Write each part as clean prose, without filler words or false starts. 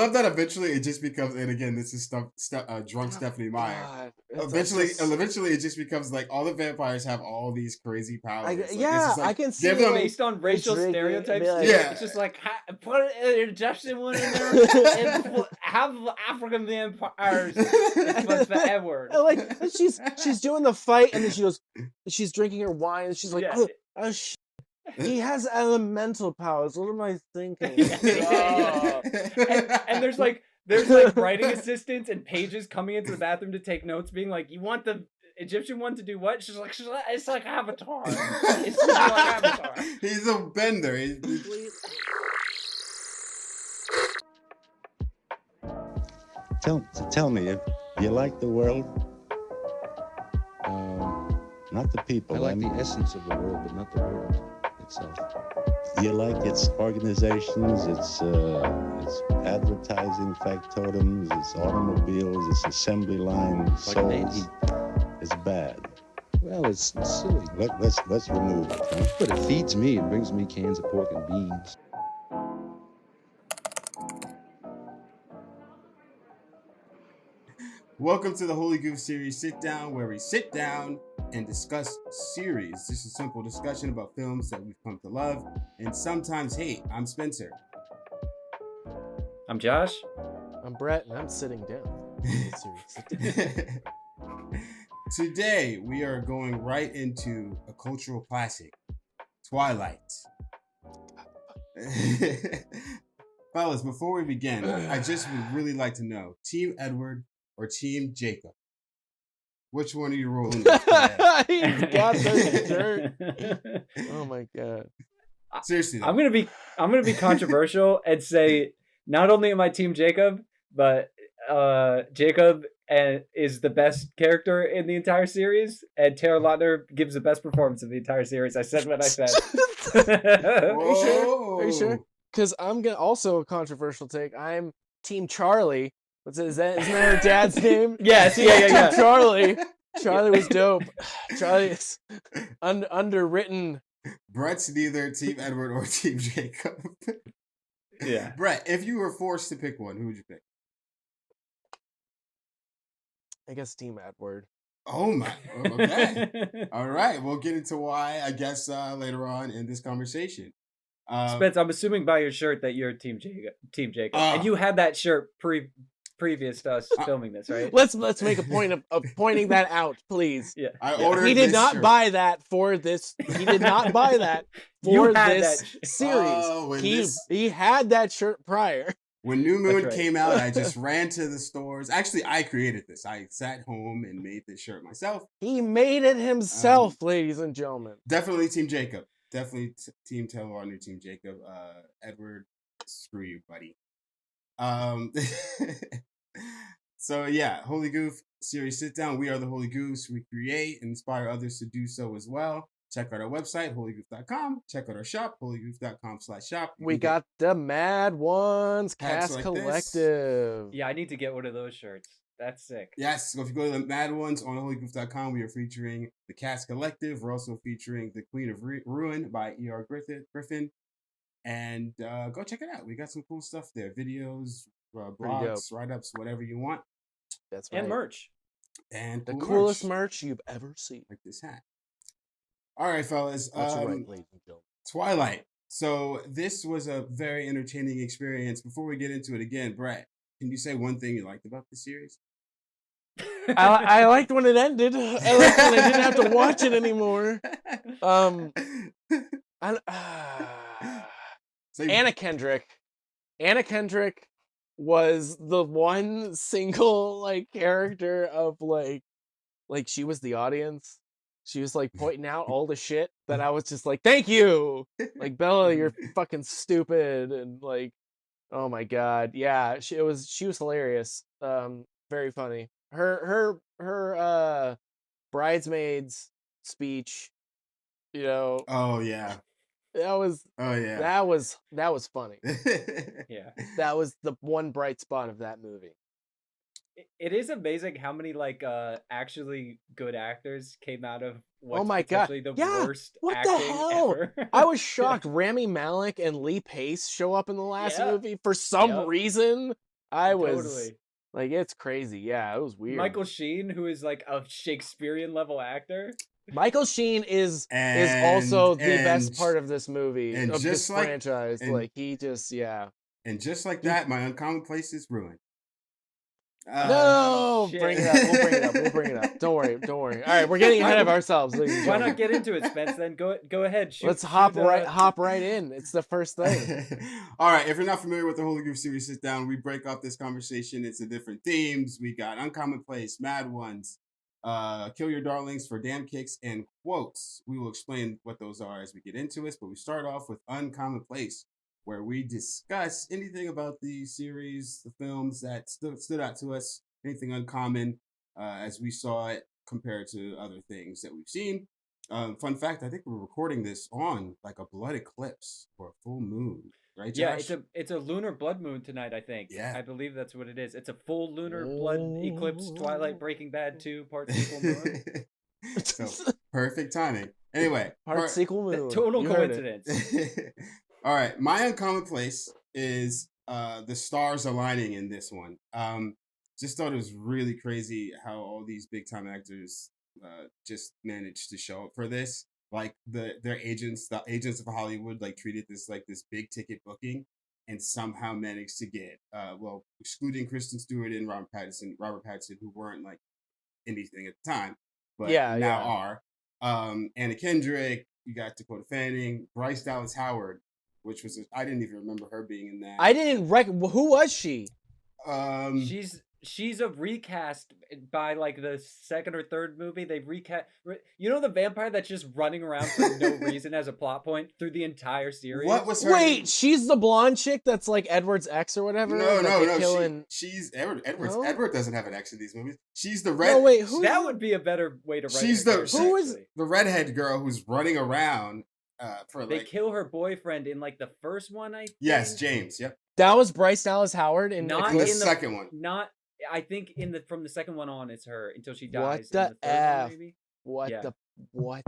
love that eventually it just becomes, and again, this is drunk Oh, Stephanie Meyer. God. Eventually, it just becomes like all the vampires have all these crazy powers. Like, it's just I like can see give it, them, like, Based on they're racial drinking, stereotypes, be like- too. Yeah. It's just like put an injection one in there and have African vampires. But the Edward. And, like, she's doing the fight, and then she's drinking her wine, and she's like, Yeah. oh shit. He has elemental powers. What am I thinking? Yeah. And there's like writing assistants and pages coming into the bathroom to take notes, being like, "You want the Egyptian one to do what?" She's like, "It's like Avatar. It's just like Avatar." He's a bender. Tell me, if you like the world, not the people. I like the essence of the world, but not the world itself. You like its organizations, its advertising factotums, its automobiles, its assembly lines, Like souls. Nate. It's bad. Well, it's silly. Let's remove it. Huh? But it feeds me. It brings me cans of pork and beans. Welcome to the Holy Goof series Sit Down, where we sit down and discuss series. This is a simple discussion about films that we've come to love and sometimes hate. I'm Spencer. I'm Josh. I'm Brett, and I'm sitting down. Today, we are going right into a cultural classic, Twilight. Fellas, before we begin, I just would really like to know, Team Edward or Team Jacob? Which one are you rolling with today? He's got the dirt. Oh my god. Seriously, though. I'm gonna be controversial and say not only am I Team Jacob, but Jacob is the best character in the entire series, and Taylor Lautner gives the best performance of the entire series. I said what I said. Are you sure? Because I'm gonna also a controversial take. I'm Team Charlie. Isn't that her dad's name? Yes, yeah. Charlie. Charlie was dope. Charlie is underwritten. Brett's neither Team Edward or Team Jacob. Yeah. Brett, if you were forced to pick one, who would you pick? I guess Team Edward. Oh my. Okay. All right. We'll get into why, I guess, later on in this conversation. Spence, I'm assuming by your shirt that you're Team Jacob. And you had that shirt previous to us filming this, right? Let's make a point of pointing that out, please. Yeah. He did not buy that for this. He did not buy that for this series. He had that shirt prior. When New Moon came out, I just ran to the stores. Actually, I created this. I sat home and made this shirt myself. He made it himself, ladies and gentlemen. Definitely Team Jacob. Definitely Team Taylor Lautner, Team Jacob. Edward, screw you, buddy. So yeah, Holy Goof series Sit Down. We are the Holy Goofs. We create and inspire others to do so as well. Check out our website, holygoof.com. Check out our shop, holygoof.com/shop. We got the Mad Ones Cast like Collective. Yeah, I need to get one of those shirts. That's sick. Yes, so if you go to the Mad Ones on holygoof.com, we are featuring the Cast Collective. We're also featuring The Queen of Ruin by E.R. Griffin. And go check it out. We got some cool stuff there. Videos, blogs, write-ups, whatever you want. That's right. And merch. And the coolest merch you've ever seen. Like this hat. All right, fellas. Right, Twilight. So this was a very entertaining experience. Before we get into it again, Brett, can you say one thing you liked about the series? I liked when it ended. I liked when I didn't have to watch it anymore. Anna Kendrick was the one single character of like she was the audience. She was pointing out all the shit that I was just like, thank you. Bella, you're fucking stupid. And oh my God. Yeah, she was hilarious. Very funny. Her bridesmaids speech, Oh yeah. That was funny. Yeah. That was the one bright spot of that movie. It is amazing how many actually good actors came out of what's oh my God. The yeah. worst what acting the hell? ever. I was shocked. Rami Malek and Lee Pace show up in the last movie for some reason. I was Totally. like, it's crazy. Yeah, it was weird. Michael Sheen, who is like a Shakespearean level actor. Michael Sheen is And also the best and- part of this movie, and of just this like- franchise. and- Like he just, yeah. And just like that, my uncommon place is ruined. No, shit. bring it up. We'll bring it up. We'll bring it up. Don't worry. Don't worry. All right, we're getting ahead of ourselves. ladies and Why gentlemen. not get into it, Spence? Then go ahead. Let's hop right in. It's the first thing. All right, if you're not familiar with the Holy Goof series, sit down. We break up this conversation into different themes. We got Uncommon Place, Mad Ones, Kill Your Darlings for Damn Kicks, and Quotes. We will explain what those are as we get into it, but we start off with Uncommon Place, where we discuss anything about the series, the films that stood out to us, anything uncommon as we saw it compared to other things that we've seen. Fun fact, I think we're recording this on like a blood eclipse or a full moon, right, Josh? Yeah, it's a lunar blood moon tonight, I think. Yeah. I believe that's what it is. It's a full lunar blood eclipse, Twilight, Breaking Bad 2, part sequel moon. So, perfect timing. Anyway. Part sequel moon. Total You heard it. coincidence. All right, my uncommon place is the stars aligning in this one. Just thought it was really crazy how all these big time actors just managed to show up for this. Like the agents of Hollywood, like treated this like this big ticket booking, and somehow managed to get well, excluding Kristen Stewart and Robert Pattinson, who weren't like anything at the time, but now are. Anna Kendrick, you got Dakota Fanning, Bryce Dallas Howard, which was I didn't even remember her being in that. I didn't who was she? She's a recast by like the second or third movie. They've recast. You know the vampire that's just running around for no reason as a plot point through the entire series. What was her? Wait, she's the blonde chick that's like Edward's ex or whatever. No. She's Edward. No? Edward doesn't have an ex in these movies. She's the red. No, wait, who? That would be a better way to write. She's her the character, who is- actually. the redhead girl who's running around for They like. kill her boyfriend in like the first one. I think. Yes, James. Yep. That was Bryce Dallas Howard in Not In the in the- second one. Not. I think from the second one on, it's her until she What dies. the in the third one, F? maybe? What Yeah. the what?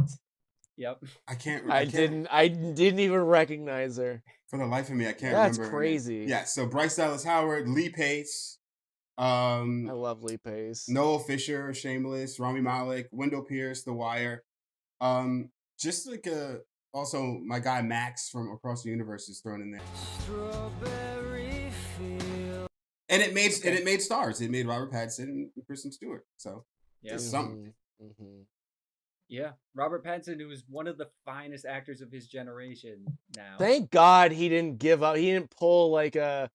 Yep. I can't. I didn't even recognize her. For the life of me, I can't That's remember. her name. crazy. Yeah. So Bryce Dallas Howard, Lee Pace, I love Lee Pace. Noel Fisher, Shameless, Rami Malek, Wendell Pierce, The Wire. Just like also my guy Max from Across the Universe is thrown in there. And it made stars. It made Robert Pattinson and Kristen Stewart. So Yeah. it's something. Mhm. Yeah. Robert Pattinson, who is one of the finest actors of his generation now. Thank God he didn't give up. He didn't pull like a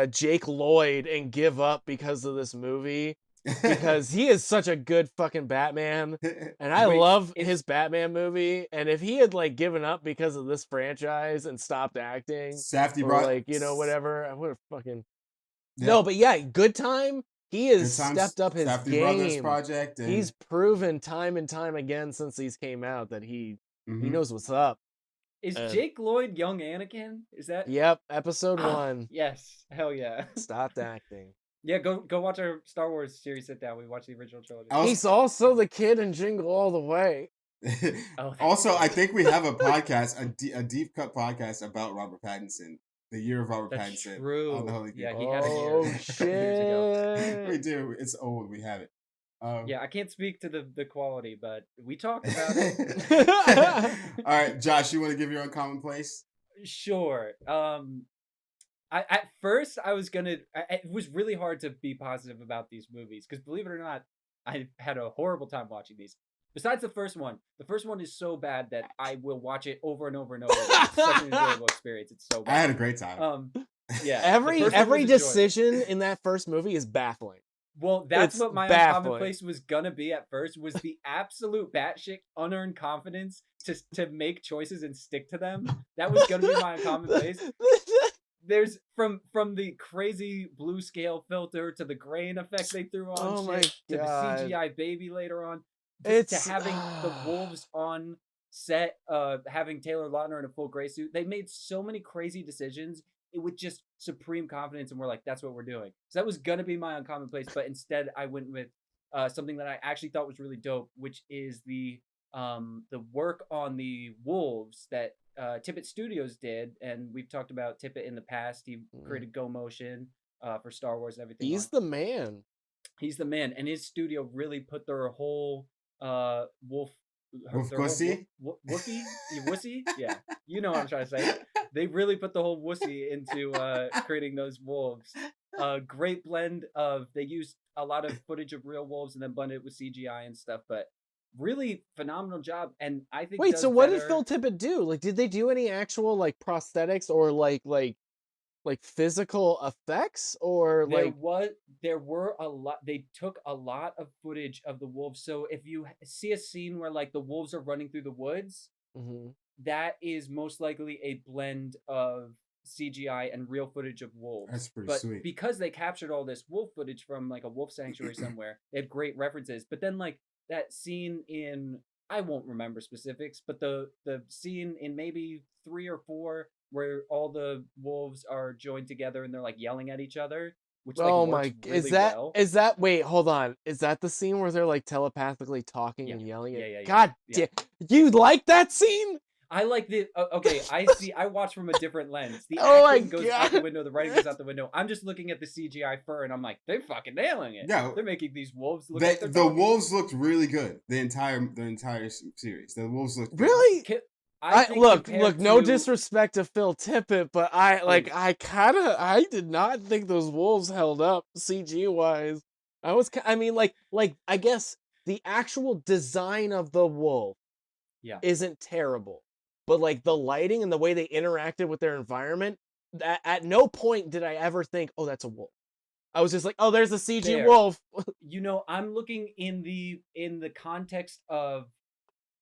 Jake Lloyd and give up because of this movie. Because he is such a good fucking Batman. And I Wait, love is- his Batman movie. And if he had like given up because of this franchise and stopped acting, Safdie or brought like, whatever, I would have fucking Yeah. No, but yeah, Good Time. He has Good Times, stepped up his Safdie Brothers game. project. And, He's proven time and time again since these came out that he Mhm. knows what's up. Is Uh, Jake Lloyd young Anakin? Is that? Yep, episode 1. Yes. Hell yeah. Stopped acting. Yeah, go watch our Star Wars series. Sit down. We watched the original trilogy. Also- He's also the kid in Jingle All the Way. Oh, Also, I think we have a podcast, a deep cut podcast about Robert Pattinson, the year of Robert That's Pattinson. true. On the Holy Goof. Yeah, he had a year. Oh a couple years ago. shit. We do. It's old. We have it. Yeah, I can't speak to the quality, but we talked about it. All right, Josh, you want to give your uncommon place? Sure. I at first I was gonna. It was really hard to be positive about these movies because believe it or not, I had a horrible time watching these. Besides the first one is so bad that I will watch it over and over and over. It's such an enjoyable experience. It's so I bad. had a great time. Yeah. the Every first one every was enjoyable. decision in that first movie is baffling. Well, that's It's what my uncommon baffling. place was gonna be at first. Was the absolute batshit unearned confidence to make choices and stick to them. That was gonna be my uncommon place. There's from the crazy blue scale filter to the grain effect they threw on Oh my shit to God. the CGI baby later on. It's to having the wolves on set, having Taylor Lautner in a full gray suit. They made so many crazy decisions with just supreme confidence, and we're like, that's what we're doing. So that was gonna be my uncommon place, but instead I went with something that I actually thought was really dope, which is the work on the wolves that Tippett Studios did, and we've talked about Tippett in the past. He created Go Motion, for Star Wars and everything. He's the man. He's the man, and his studio really put their whole wolf. Wolf their whole Pussy? Woofy? Wussy? Yeah, you know what I'm trying to say. They really put the whole wussy into creating those wolves. Great blend of, they used a lot of footage of real wolves and then blended it with CGI and stuff, but really phenomenal job. And I think Wait, does so what did better- Phil Tippett do? Like, did they do any actual like prosthetics or like physical effects or there were a lot. They took a lot of footage of the wolves. So if you see a scene where like the wolves are running through the woods, Mhm. that is most likely a blend of CGI and real footage of wolves. That's pretty but sweet. because they captured all this wolf footage from like a wolf sanctuary somewhere, they have great references. But then like that scene in, I won't remember specifics, but the scene in maybe 3 or 4 where all the wolves are joined together and they're like yelling at each other, which like Oh works my, really well. is that wait, hold on. Is that the scene where they're like telepathically talking Yeah. and yelling at Yeah. God Yeah. You like that scene? I like the okay. I watch from a different lens. The Oh my acting goes out the God. window. The writing goes out the window. I'm just looking at the CGI fur, and I'm like, they're fucking nailing it. Yeah. They're making these wolves look like they're The talking. wolves looked really good. The entire series. The wolves looked good. Really? I think look, compared no to- disrespect to Phil Tippett, but I did not think those wolves held up CG wise. I mean, I guess the actual design of the wolf isn't terrible, but like the lighting and the way they interacted with their environment, at no point did I ever think, oh, that's a wolf. I was just like, oh, there's a CG Fair. wolf. You know, I'm looking in the context of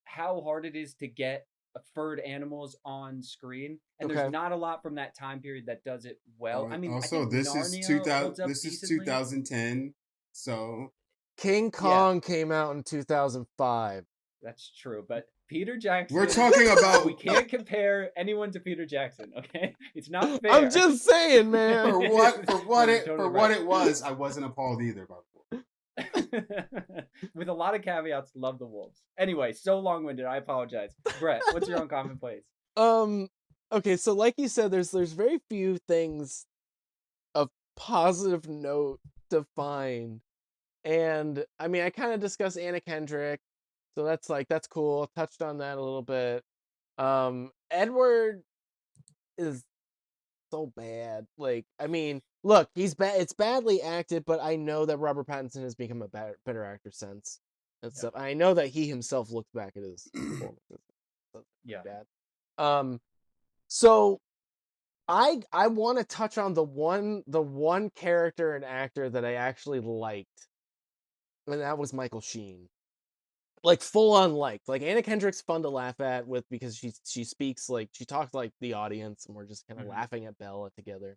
how hard it is to get furred animals on screen, and Okay. there's not a lot from that time period that does it well. I mean, also I think this Narnia is 2000. holds up This is decently. 2010. So King Kong came out in 2005. That's true, but Peter Jackson. we're talking about We can't compare anyone to Peter Jackson, okay? It's not fair. I'm just saying, man. for what Totally it was. I wasn't appalled either by the wolf. With a lot of caveats, love the wolves. Anyway, so long-winded. I apologize. Brett, what's your uncommon place? Okay, so like you said, there's very few things of positive note to find. And I mean, I kind of discussed Anna Kendrick, so that's cool. Touched on that a little bit. Edward is so bad. Like, I mean, look, he's bad. It's badly acted, but I know that Robert Pattinson has become a better actor since and stuff. I know that he himself looked back at his performances. Yeah. Bad. So I want to touch on the one character and actor that I actually liked, and that was Michael Sheen. Like full on liked. Like Anna Kendrick's fun to laugh at with because she speaks like she talks like the audience, and we're just kind of laughing at Bella together.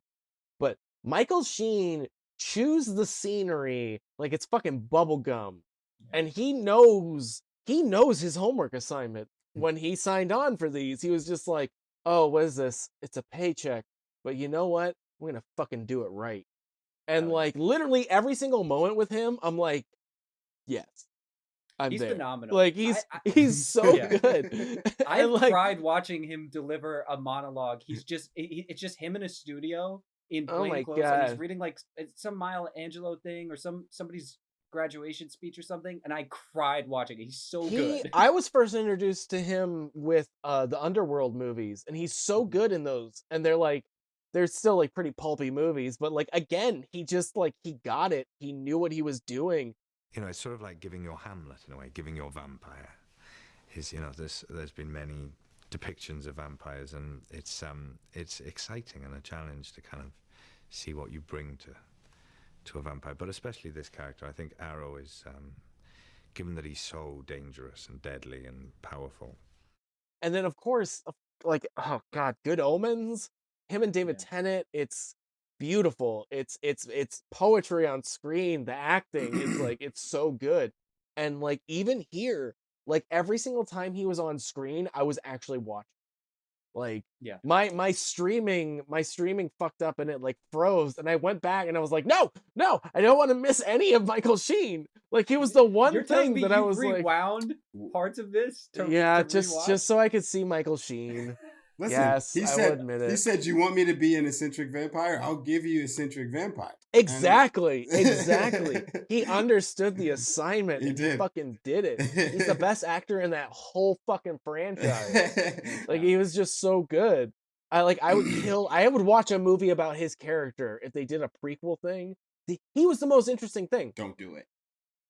But Michael Sheen chews the scenery like it's fucking bubble gum, and he knows his homework assignment. When he signed on for these, he was just like, oh, what is this? It's a paycheck. But you know what? We're going to fucking do it right. And like literally every single moment with him, I'm like, yes, He's there. phenomenal. Like he's so good. I And, like, cried watching him deliver a monologue. He's just it's just him in a studio in Oh plain my clothes, and he's God. reading like some Maya Angelou thing or somebody's graduation speech or something, and I cried watching it. He's so good. I was first introduced to him with the Underworld movies, and he's so good in those. And they're still like pretty pulpy movies, but like again, he just like he got it. He knew what he was doing. You know, it's sort of like giving your Hamlet in a way, giving your vampire. There's been many depictions of vampires, and it's exciting and a challenge to kind of see what you bring to a vampire, but especially this character. I think Arrow is, given that he's so dangerous and deadly and powerful. And then of course, like, oh God, Good Omens, him and David Tennant, it's beautiful. It's poetry on screen. The acting is like, it's so good. And like, even here, like every single time he was on screen, I was actually watching. Like, my streaming fucked up and it like froze, and I went back and I was like, no, I don't want to miss any of Michael Sheen. Like he was the one thing that I was like, rewound parts of this. just so I could see Michael Sheen. Listen, Yes, he I said, will admit it. He said, "You want me to be an eccentric vampire? I'll give you eccentric vampire." Exactly. He understood the assignment He and he did. fucking did it. He's the best actor in that whole fucking franchise. Like he was just so good. I would watch a movie about his character if they did a prequel thing. He was the most interesting thing. Don't do it.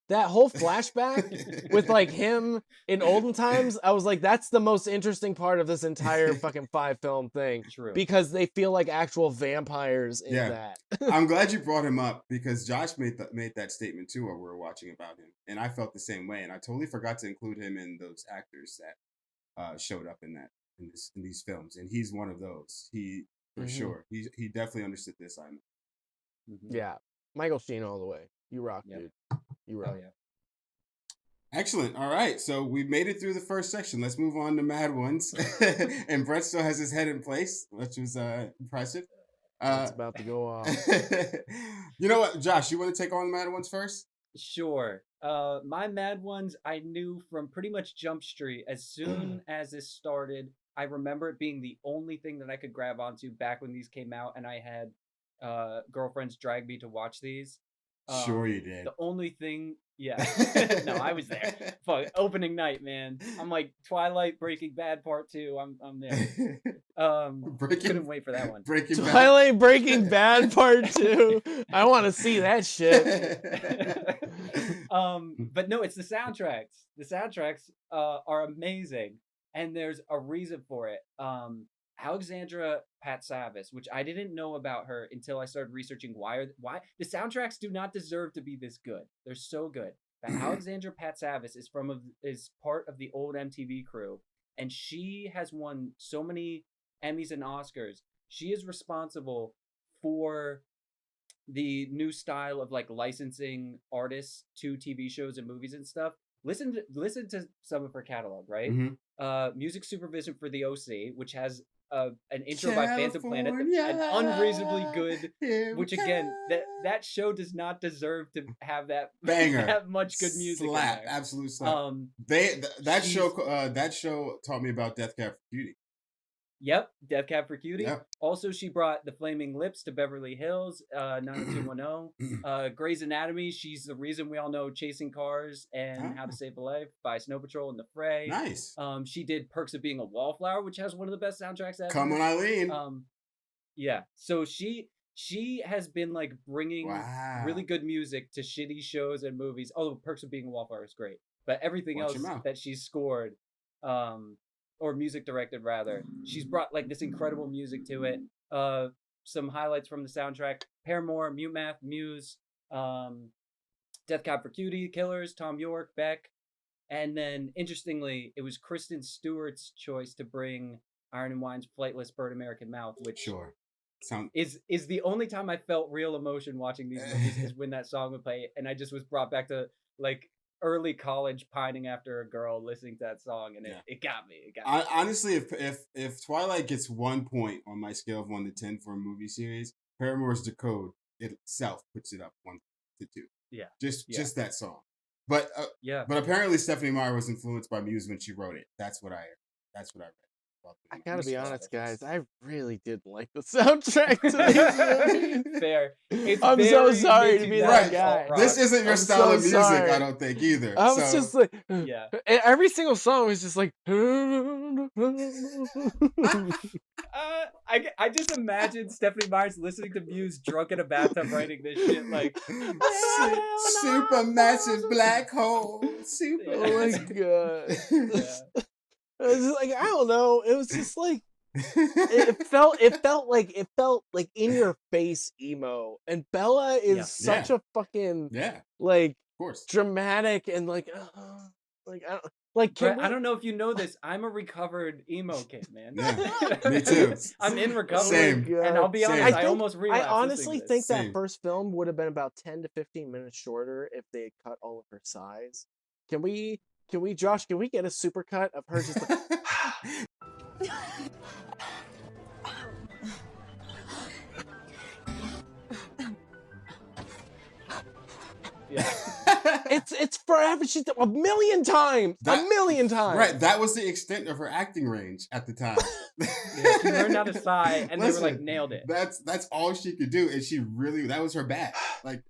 That whole flashback with like him in olden times, I was like, that's the most interesting part of this entire fucking 5-film thing. True. Because they feel like actual vampires in Yeah. that. I'm glad you brought him up because Josh made that statement too while we were watching about him, and I felt the same way. And I totally forgot to include him in those actors that showed up in these films, and he's one of those. He for sure. He definitely understood this assignment. Yeah, Michael Sheen all the way. You rock, dude. You rock. Oh, yeah. Excellent. All right, so we made it through the first section. Let's move on to Mad Ones. And Brett still has his head in place, which was impressive. It's about to go off. You know what, Josh? You want to take on the Mad Ones first? Sure. My Mad Ones I knew from pretty much Jump Street. As soon as this started, I remember it being the only thing that I could grab onto back when these came out, and I had girlfriends drag me to watch these. Sure you did. The only thing, yeah. No, I was there. Fuck, opening night, man. I'm like Twilight, Breaking Bad Part 2. I'm there. Couldn't wait for that one. Twilight Breaking Bad Part 2. I want to see that shit. But no, it's the soundtracks. The soundtracks are amazing, and there's a reason for it. Alexandra Patsavis, which I didn't know about her until I started researching why the soundtracks do not deserve to be this good. They're so good. But Alexandra Patsavis is part of the old MTV crew, and she has won so many Emmys and Oscars. She is responsible for the new style of like licensing artists to TV shows and movies and stuff. Listen to some of her catalog, right? Music supervision for the OC, which has an intro by Phantom Planet, and unreasonably good. Which again, that show does not deserve to have that banger, that much good music. Slap, in there. absolute slap. That show taught me about Death Cab for Cutie. Yep, Death Cab for Cutie. Yep. Also, she brought the Flaming Lips to Beverly Hills, 90210. Grey's Anatomy, she's the reason we all know Chasing Cars and How to Save a Life by Snow Patrol and The Fray. Nice. She did Perks of Being a Wallflower, which has one of the best soundtracks ever. Come on, Eileen. Yeah, so she has been like bringing really good music to shitty shows and movies. Although Perks of Being a Wallflower is great, but everything else that she's scored, or music directed rather, she's brought like this incredible music to it. Some highlights from the soundtrack: Paramore, Mute Math, Muse, Death Cab for Cutie, Killers, Tom York, Beck, and then interestingly, it was Kristen Stewart's choice to bring Iron and Wine's "Flightless Bird American Mouth," which is the only time I felt real emotion watching these movies is when that song would play, and I just was brought back to like early college pining after a girl listening to that song, and it got me. Honestly, if Twilight gets 1 point on my scale of 1 to 10 for a movie series, Paramore's Decode itself puts it up 1 to 2. Yeah. Just that song. But but apparently Stephanie Meyer was influenced by Muse when she wrote it. That's what I read. I gotta be honest, guys. I really did like the soundtrack to these movies. Fair. I'm so sorry to be that guy. This isn't your style of music, I don't think either. I was just like, every single song was just like. I just imagine Stephanie Meyer's listening to Muse drunk in a bathtub writing this shit like super massive black hole. Super. Oh my god. It was just like, I don't know. It was just like it felt like in your face emo. And Bella is such a fucking like of course dramatic and like I don't know if you know this. I'm a recovered emo kid, man. Yeah, me too. I'm in recovery. Same. And I'll be honest, I almost relapsed. I honestly think that first film would have been about 10 to 15 minutes shorter if they had cut all of her size. Can we, Josh, can we get a supercut of her just like... it's forever. She's a million times. A million times. Right. That was the extent of her acting range at the time. Yeah, she learned how to sigh, and they were like, nailed it. That's all she could do, and that was her bag. Like,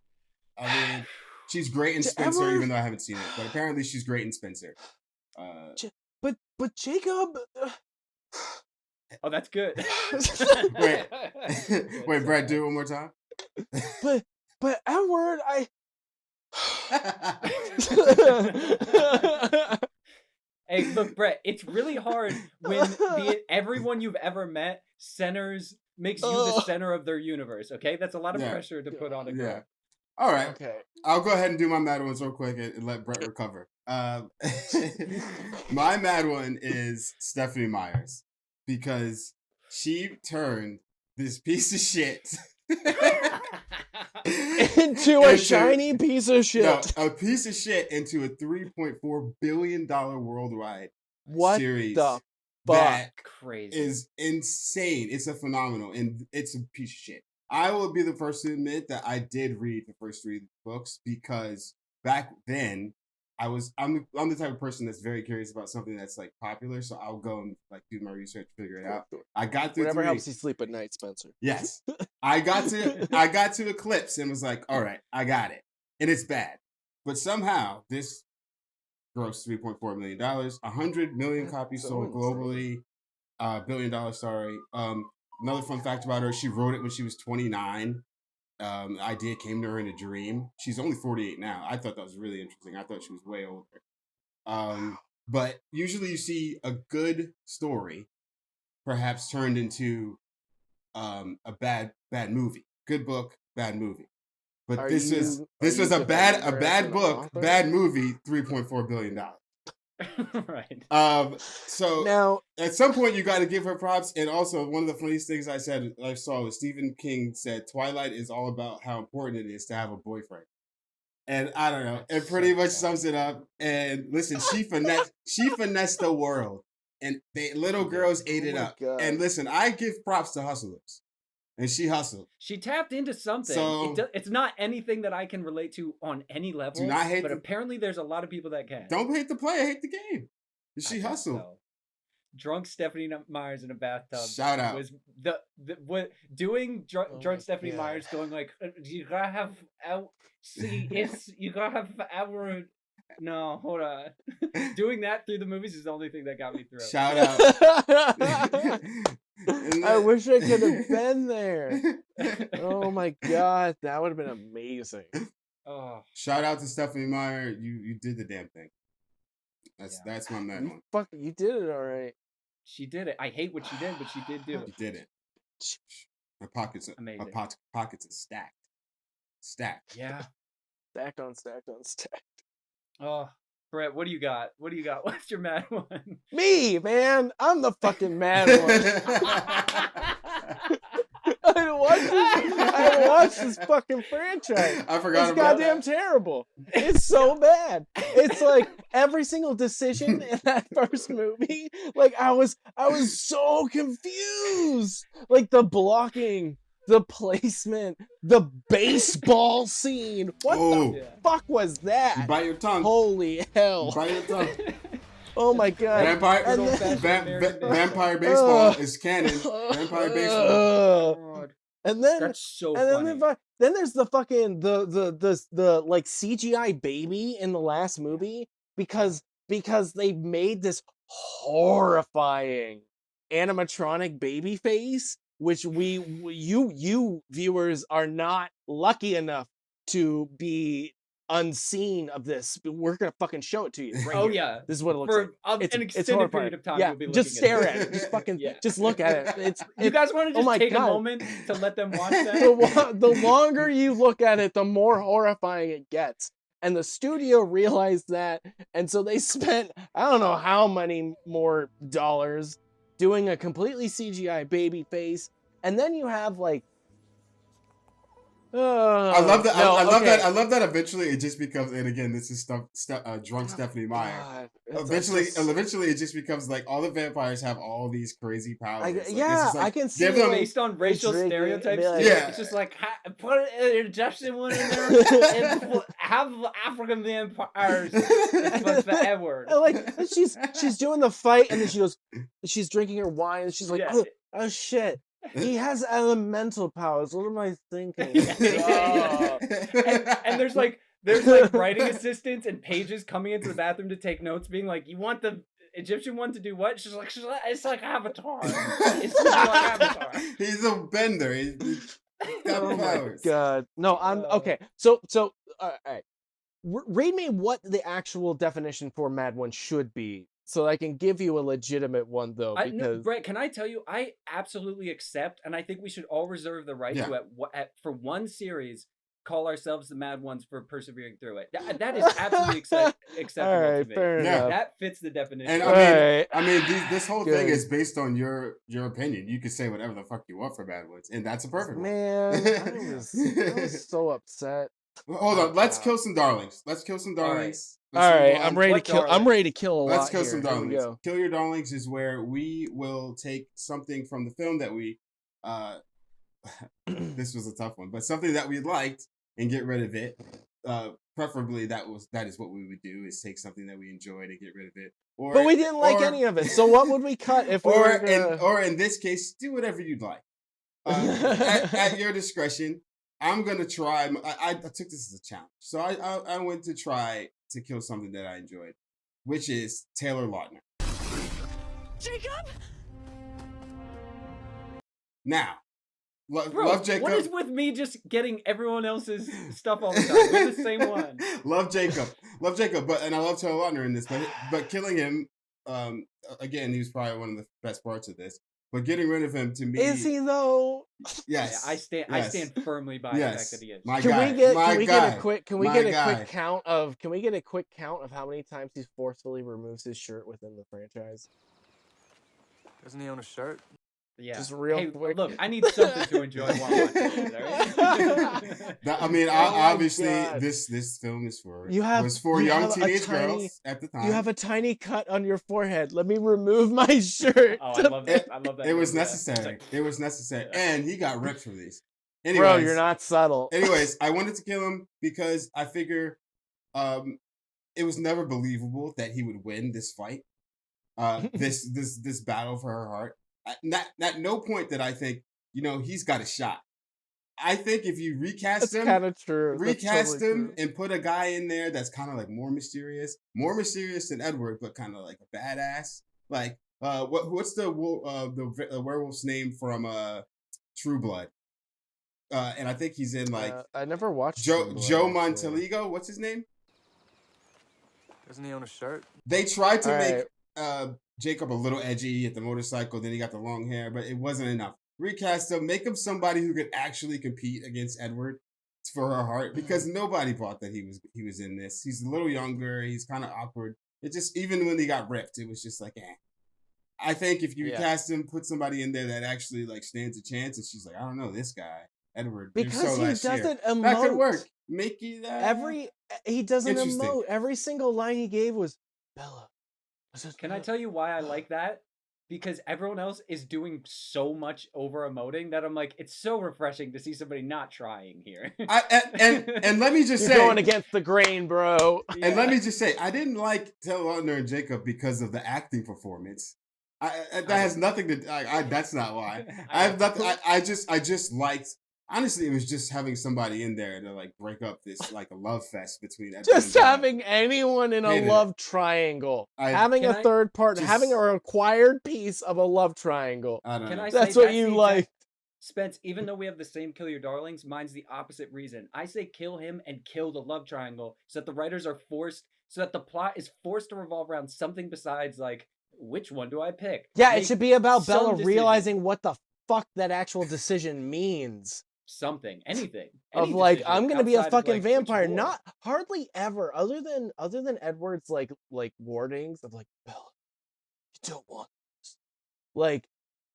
I mean, she's great in Spencer, even though I haven't seen it, but apparently she's great in Spencer. But Jacob. Oh, that's good. Wait, Brad, do it one more time. But Edward, Hey, look, Brett, it's really hard when everyone you've ever met makes you the center of their universe, okay? That's a lot of pressure to put on a girl. Yeah. All right. Okay. I'll go ahead and do my mad ones real quick and let Brett recover. My mad one is Stephanie Myers, because she turned this piece of shit into a shiny piece of shit. No, a piece of shit into a $3.4 billion worldwide series. The that crazy is insane. It's a phenomenal, and it's a piece of shit. I will be the first to admit that I did read the first 3 books, because back then I'm the type of person that's very curious about something that's like popular, so I'll go and like do my research, figure it out. I got through whatever 3. helps you sleep at night, Spencer. Yes, I got to Eclipse and was like, all right, I got it, and it's bad, but somehow this grossed $3.4 million, 100 million copies sold globally, $1 billion. Sorry. Another fun fact about her: she wrote it when she was 29. The idea came to her in a dream. She's only 48 now. I thought that was really interesting. I thought she was way older. But usually you see a good story perhaps turned into a bad movie. Good book, bad movie. But this was a bad book, bad movie, $3.4 billion. Right. So now at some point you got to give her props, and also one of the funniest things I saw was Stephen King said Twilight is all about how important it is to have a boyfriend, and I don't know, it pretty much sums it up. And listen, she finessed the world, and the little girls ate it up. God. And listen, I give props to hustlers. And she hustled. She tapped into something. So, it's not anything that I can relate to on any level. Do not hate but apparently there's a lot of people that can. Don't hate the player, hate the game. She hustled. So. Drunk Stephanie Myers in a bathtub. Shout out. Was drunk Stephanie Myers going like, you gotta have you gotta have our. No, hold on. Doing that through the movies is the only thing that got me through. Shout out. I wish I could have been there. Oh my god, that would have been amazing. Oh. Shout out to Stephanie Meyer. You did the damn thing. That's my man one. Fuck, you did it all right. She did it. I hate what she did, but she did do it. She did it. My pockets are stacked. Stacked. Yeah. Stacked on stacked on stacked. Oh, Brett, what do you got? What's your mad one? Me, man. I'm the fucking mad one. I watched this fucking franchise. I forgot it's about goddamn terrible. It's so bad. It's like every single decision in that first movie, like I was so confused. Like the blocking, the placement, the baseball scene. What the fuck was that? You bite your tongue. Holy hell. You bite your tongue. Oh my god. Vampire baseball is canon. Vampire baseball. And then that's so funny. Then there's the fucking the like CGI baby in the last movie because they made this horrifying animatronic baby face, which you viewers are not lucky enough to be unseen of this. We're gonna fucking show it to you. Right here. This is what it looks like. An extended period of time. Yeah, you'll be just stare at it. Just fucking, just look at it. You guys want to just take a moment to let them watch that? The longer you look at it, the more horrifying it gets. And the studio realized that, and so they spent I don't know how many more dollars doing a completely CGI baby face, and then you have like I love that. No, I love okay. that. I love that. Eventually, it just becomes. And again, this is drunk Stephanie Meyer. God, Eventually, it just becomes like all the vampires have all these crazy powers. Like, yeah, it's just like, I can see give them. Based on racial drinking, stereotypes, be like- too. Yeah. It's just like put an Egyptian one in there and have African vampires. It's for Edward. And, like she's doing the fight, and then she's drinking her wine, and she's like, Yeah. oh shit, he has elemental powers. What am I thinking? Yeah. And there's like writing assistants and pages coming into the bathroom to take notes, being like, "You want the Egyptian one to do what?" She's like, "It's like Avatar. It's like Avatar." He's a bender. He's got Oh my powers. god. No, I'm okay. So all right. Read me what the actual definition for Mad One should be, so I can give you a legitimate one though. Because Brett, can I tell you, I absolutely accept, and I think we should all reserve the right to for one series call ourselves the Mad Ones for persevering through it. That is absolutely acceptable all right, to me. fair enough. That fits the definition. And Alright. I mean, this whole thing Good. is based on your opinion. You can say whatever the fuck you want for Bad Ones, and that's a perfect one. Man, I was so upset. Hold on, let's kill some darlings. Let's kill some darlings. All Let's right, move on. I'm ready to What kill. I'm darling? ready to kill a lot. Let's kill here. some Here we darlings. go. Kill Your Darlings is where we will take something from the film that we this was a tough one, but something that we liked and get rid of it. Preferably that is what we would do, is take something that we enjoyed and get rid of it. But we didn't like any of it. So what would we cut if we were gonna... or in this case, do whatever you'd like. At your discretion. I'm gonna try. I took this as a challenge, so I went to try to kill something that I enjoyed, which is Taylor Lautner. Jacob? Now, Bro, love Jacob. what is with me just getting everyone else's stuff all the time? We're the same one. Love Jacob, and I love Taylor Lautner in this, but killing him, again, he was probably one of the best parts of this. But getting rid of him, to me, Is he though? Yes, Yeah, I stand firmly by the fact that he is. My Can guy, we get my a quick guy. count of how many times he forcefully removes his shirt within the franchise? Doesn't he own a shirt? Yeah. Just real hey, quick. Look, I need something to enjoy while watching this, alright? I mean, Oh my obviously, God. this film is for You have young a teenage tiny- girls at the time. You have a tiny cut on your forehead. Let me remove my shirt. Oh, I love that. I love that. It was Yeah. necessary. It was necessary, Yeah. and he got ripped for these. Bro, you're not subtle. Anyways, I wanted to kill him because I figure, it was never believable that he would win this fight, this battle for her heart. At no point did I think, he's got a shot. I think if you recast That's him, kind of true. That's recast totally him true. and put a guy in there that's kind of like more mysterious than Edward, but kind of like a badass. Like, what's the werewolf's name from True Blood? And I think he's in like I never watched Joe True Blood, Joe actually. Monteligo. What's his name? Doesn't he own a shirt? They tried to All make Jacob a little edgy at the motorcycle. Then he got the long hair, but it wasn't enough. Recast him, make him somebody who could actually compete against Edward for her heart, because nobody thought that he was in this. He's a little younger. He's kind of awkward. It just, even when he got ripped, it was just like, eh. I think if you recast him, put somebody in there that actually like stands a chance, and she's like, I don't know, this guy Edward, Because he doesn't emote. That could work. Make it he doesn't Interesting. emote. Every single line he gave was Bella. Can I tell you why I like that? Because everyone else is doing so much over emoting that I'm like, it's so refreshing to see somebody not trying here. And let me just You're say, going against the grain, bro. and let me just say, I didn't like Taylor Lautner and Jacob because of the acting performance. That has nothing to. That's not why. I have nothing. I just liked. Honestly, it was just having somebody in there to like break up this like a love fest between. Edward Just and Bella. having anyone in a Hated it. love triangle, having Can a I third partner, just- having a required piece of a love triangle. I don't Can know. I say That's what the you exact- like. Spence, even though we have the same kill your darlings, mine's the opposite reason. I say kill him and kill the love triangle so that the writers are forced, so that the plot is forced to revolve around something besides like, which one do I pick? Yeah, it Make should be about some Bella decision. realizing what the fuck that actual decision means. Something, anything. Of Any like, decision I'm gonna be a outside of, fucking like, which vampire. war. Not hardly ever, other than Edward's like warnings of like, Bella, you don't want this. Like,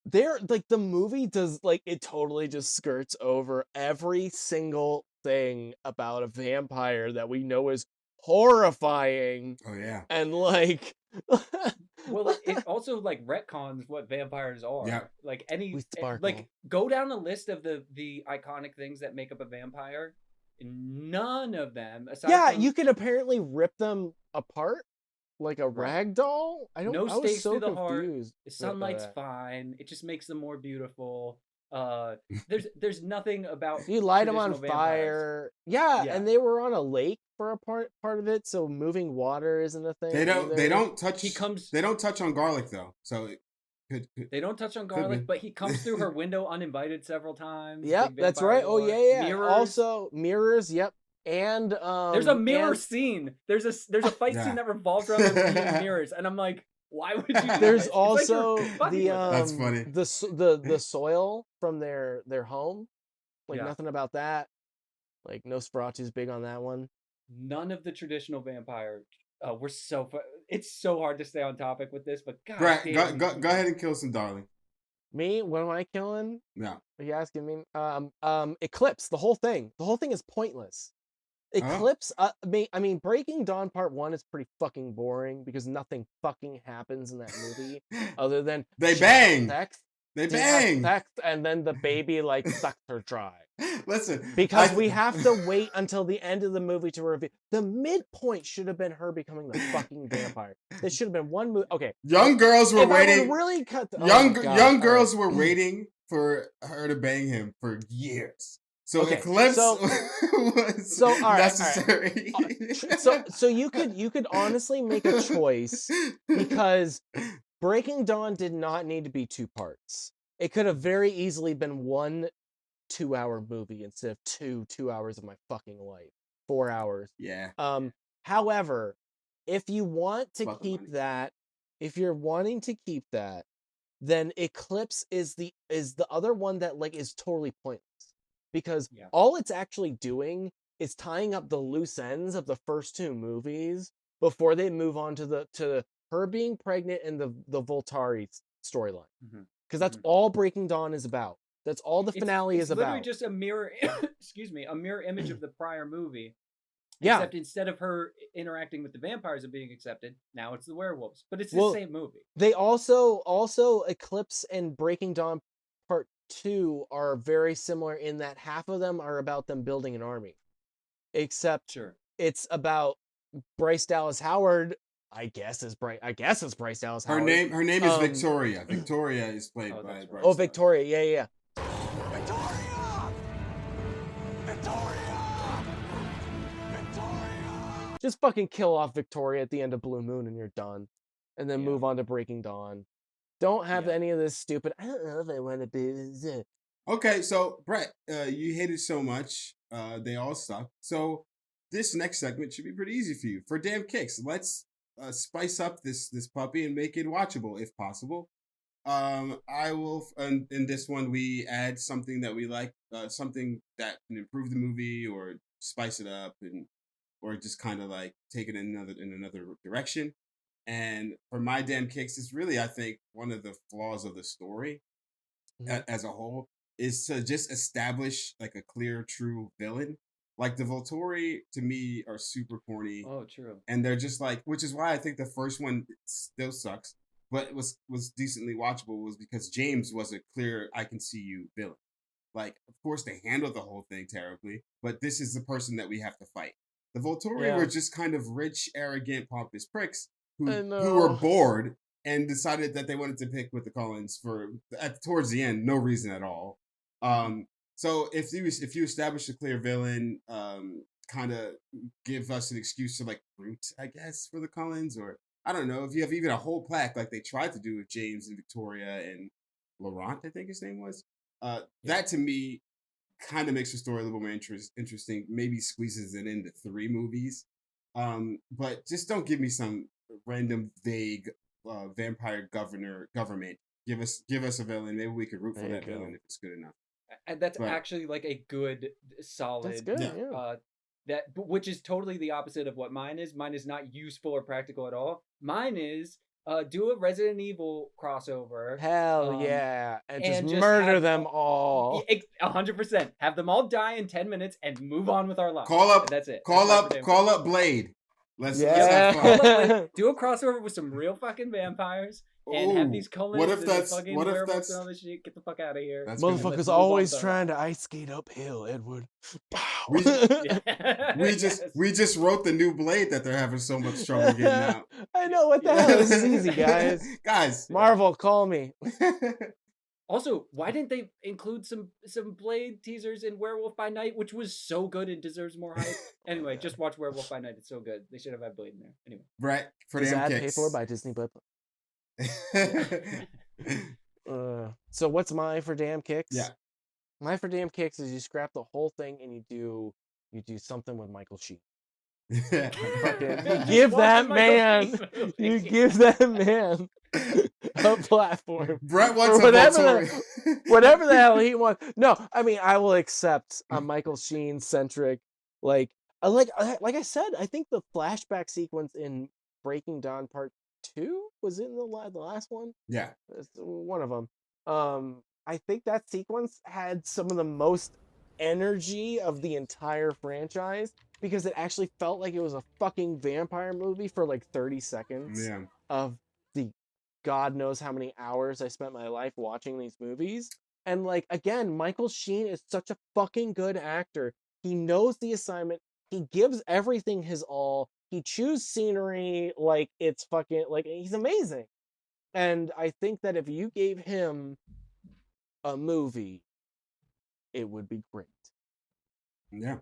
they're like the movie does like it totally just skirts over every single thing about a vampire that we know is horrifying Oh yeah. and like Well, it also like retcons what vampires are. Yeah. Like we sparkle. like go down a list of the iconic things that make up a vampire. And none of them, aside yeah, from you can apparently rip them apart like a Right. rag doll. I no was stakes so through the heart. confused. The by sunlig's that. fine. It just makes them more beautiful. There's nothing about You light them on traditional vampires. fire. Yeah, Yeah. and they were on a lake for a part of it, so moving water isn't a thing. They either. don't touch. He comes. They don't touch on garlic though, so it could They don't touch on be. garlic, but he comes through her window uninvited several times. Yep, Big that's vampire right. Oh lore. yeah. Mirrors. Also mirrors. Yep, and There's a mirror and scene. There's a fight Yeah. scene that revolves around there being mirrors, and I'm like, why would you? Do there's this? It's like you're also fucking the with us. That's funny. the soil from their home. Like Yeah. nothing about that. Like Nosferatu's big on that one. None of the traditional vampire. We're so. It's so hard to stay on topic with this, but god Brett, damn. go ahead and kill some darling. Me? What am I killing? Yeah. Are you asking me? Eclipse. The whole thing. The whole thing is pointless. Eclipse. I mean, Breaking Dawn Part 1 is pretty fucking boring because nothing fucking happens in that movie other than They she has bang. sex, They she has bang. sex, and then the baby like sucks her dry. Listen, Because we have to wait until the end of the movie to reveal. The midpoint should have been her becoming the fucking vampire. This should have been one movie. Okay. Young girls were if I waiting. would really cut. Oh young my God, young all girls right. were waiting for her to bang him for years. So Okay, Eclipse so- was so, all right, all right. necessary. So you could honestly make a choice because Breaking Dawn did not need to be 2 parts. It could have very easily been 1 2-hour movie instead of 2 hours of my fucking life. 4 hours. Yeah. However, if you want to About the keep money. that, if you're wanting to keep that, then Eclipse is the other one that like is totally pointless. Because Yeah. all it's actually doing is tying up the loose ends of the first 2 movies before they move on to her being pregnant and the Voltari storyline. Mhm. Because that's all Breaking Dawn is about. That's all the It's- finale it's is literally about. just a mirror. Excuse me, a mirror image of the prior movie. Yeah. Except instead of her interacting with the vampires and being accepted, now it's the werewolves. But it's the Well, same movie. They also Eclipse and Breaking Dawn Part 2 are very similar in that half of them are about them building an army. Except Sure. it's about Bryce Dallas Howard. I guess it's Bryce Dallas Her Howard. name is Um, Victoria. Victoria is played Oh, by that's right. Bryce Oh, Dallas. Victoria. Yeah. Victoria! Victoria! Victoria! Just fucking kill off Victoria at the end of Blue Moon and you're done. And then Yeah. move on to Breaking Dawn. Don't have Yeah. any of this stupid, I don't know if I want to be. Okay, so Brett, you hated so much. They all suck. So this next segment should be pretty easy for you. For damn kicks, let's spice up this puppy and make it watchable if possible. I will. In this one, we add something that we like, something that can improve the movie or spice it up, or just kind of like take it in another direction. And for my damn kicks, it's really, I think, one of the flaws of the story Mhm. as a whole is to just establish like a clear, true villain. Like the Volturi to me are super corny, Oh, true. and they're just like, which is why I think the first one still sucks, but it was decently watchable was because James was a clear, I can see you villain. Like, of course, they handled the whole thing terribly, but this is the person that we have to fight. The Volturi Yeah. were just kind of rich, arrogant, pompous pricks who I were know. bored and decided that they wanted to pick with the Cullens towards the end, no reason at all. So if you establish a clear villain, kind of give us an excuse to like root, I guess, for the Cullens, or I don't know if you have even a whole plaque like they tried to do with James and Victoria and Laurent, I think his name was. That to me kind of makes the story a little more interesting. Maybe squeezes it into 3 movies, but just don't give me some random vague vampire government. Give us a villain. Maybe we could root for There you that go. villain if it's good enough. And that's But- actually like a good, solid. That's good. Yeah. Yeah. Which is totally the opposite of what mine is. Mine is not useful or practical at all. Mine is Do a Resident Evil crossover. Hell yeah. And just and just murder have- them all. 100%. Have them all die in 10 minutes and move on with our lives. Call up. And that's it. Call That's up. my damn Call thing. up Blade. Let's Yeah. have Call fun. up, like, do a crossover with some real fucking vampires and have Ooh, these Cullens what if and that's- the fucking what if werewolves that's- and all this shit. Get the fuck out of here. That's gonna- Let's move Motherfuckers on always with our trying to ice skate uphill, Edward. Pow. We- lives. We just wrote the new Blade that they're having so much trouble getting out. I know, what the hell? This is easy, guys. Guys. Marvel, call me. Also, why didn't they include some Blade teasers in Werewolf by Night, which was so good and deserves more hype? Anyway, just watch Werewolf by Night. It's so good. They should have had Blade in there. Anyway. Brett, for This damn ad paid kicks. for by Disney Plus. So what's my for damn kicks? Yeah. My for damn kicks is you scrap the whole thing and you do something with Michael Sheen. Fucking Give that Michael man, Sheen movie. you give that man a platform. Brett wants Or a whatever Volturi. Whatever the hell he wants. No, I mean I will accept a Michael Sheen centric, like I said. I think the flashback sequence in Breaking Dawn Part 2 was in the last one. Yeah. It's one of them. I think that sequence had some of the most energy of the entire franchise because it actually felt like it was a fucking vampire movie for like 30 seconds Yeah. of the God knows how many hours I spent my life watching these movies. And like, again, Michael Sheen is such a fucking good actor. He knows the assignment. He gives everything his all. He chews scenery like it's fucking, like, he's amazing. And I think that if you gave him a movie, it would be great. Yeah.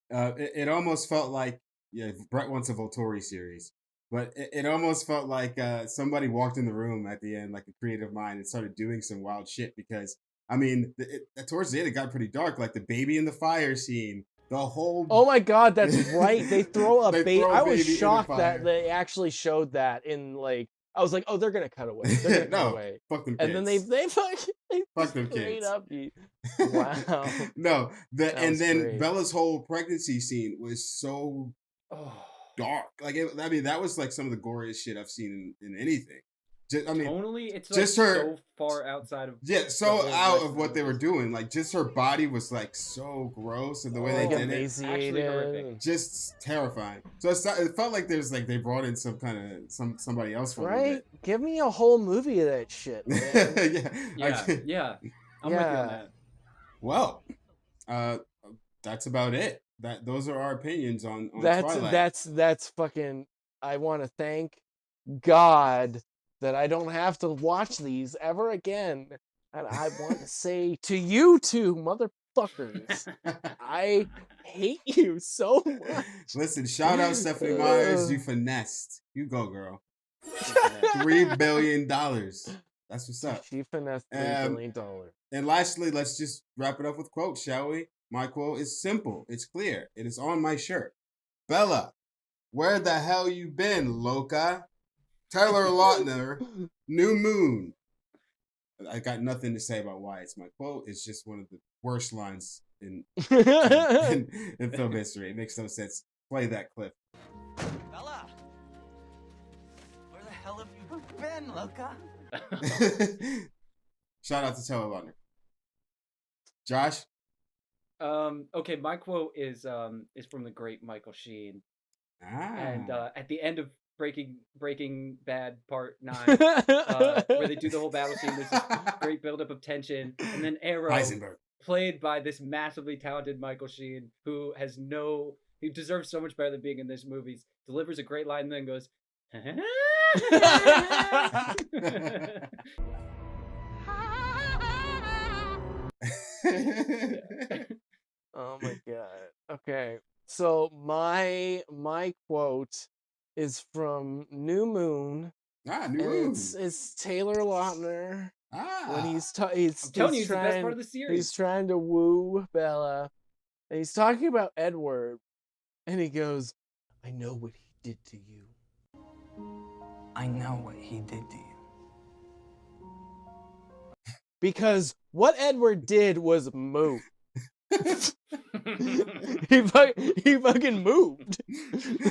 It almost felt like, yeah, Brett wants a Volturi series, but it almost felt like somebody walked in the room at the end, like a creative mind, and started doing some wild shit because, I mean, towards the end, it got pretty dark, like the baby in the fire scene, the whole... Oh my God, that's right. They throw a They baby. throw a I was baby in the shocked fire. that they actually showed that in like, I was like, oh, they're going to cut away. They're going to cut No, away. fuck them kids. And then they Fuck them straight kids. up. Wow. No, That and was then great. Bella's whole pregnancy scene was so Oh, dark. Like, I mean, that was like some of the goriest shit I've seen in anything. Just, I mean, tonally, it's like just her- so far outside of yeah, the so whole out rest of what they were doing. Like, just her body was like so gross, and the way Oh, they Like did it, emaciated. horrific. just terrifying. So it felt like there's like they brought in some kind of somebody else for a little Right? Give me a whole movie of that shit, man. bit. yeah, Yeah, yeah. I'm with you on Yeah. that. Well, that's about it. Those are our opinions on Twilight. That's fucking. I want to thank God that I don't have to watch these ever again, and I want to say to you two motherfuckers, I hate you so much. Listen, shout out Stephanie Myers. You finessed. You go, girl. $3 billion. That's what's up. She finessed $3 billion. And lastly, let's just wrap it up with quotes, shall we? My quote is simple. It's clear. It is on my shirt. Bella, where the hell you been, Loca? Taylor Lautner, New Moon. I got nothing to say about why it's my quote. It's just one of the worst lines in film history. It makes no sense. Play that clip. Bella! Where the hell have you been, Loca? Shout out to Taylor Lautner. Josh? Okay, my quote is from the great Michael Sheen. And Ah. at the end of Breaking Bad Part 9, where they do the whole battle scene, there's this great buildup of tension, and then Arrow, Heisenberg. played by this massively talented Michael Sheen, who deserves so much better than being in this movie, delivers a great line and then goes, Oh my God. Okay. So my quote is from New Moon. Ah, And New Moon. it's Taylor Lautner Ah. when he's I'm telling you, he's it's the best trying part of the he's series. trying to woo Bella, and he's talking about Edward, and he goes, "I know what he did to you." I know what he did to you. Because what Edward did was move. he fucking moved.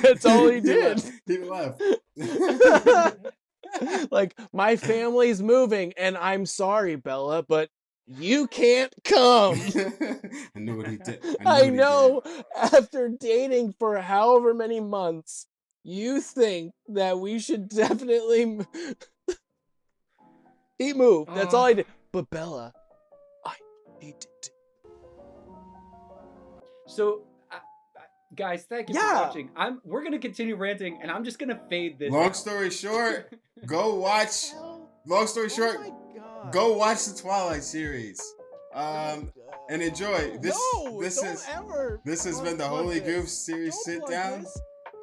That's all he did. He left. Like, my family's moving, and I'm sorry, Bella, but you can't come. I knew what he did. I know after dating for however many months, you think that we should definitely he moved. That's all I did. But Bella, I needed to. So, guys, thank you for watching. We're gonna continue ranting, and I'm just gonna fade this. Long out. story short, go watch. Long story short, Oh my God. go watch the Twilight series. And enjoy. This has been the Holy Goof series sit down.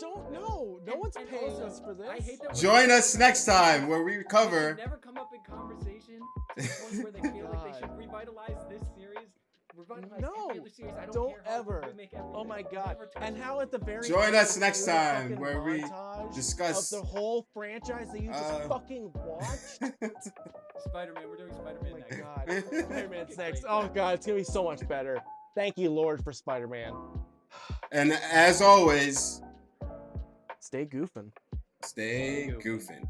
No one's paying us for this. I hate that Join us next time where we cover. never come up in conversation to the point where they feel like they should revitalize this series. Revitalize every other series. I don't care how ever. we make everything. Oh my God. And how at the very Join end us they next do a time fucking where we montage discuss of the whole franchise that you just fucking watched. Spider-Man. We're doing Spider-Man next. Oh my God. Spider-Man's next. Oh God, it's gonna be so much better. Thank you, Lord, for Spider-Man. And as always, Stay goofing. stay goofing.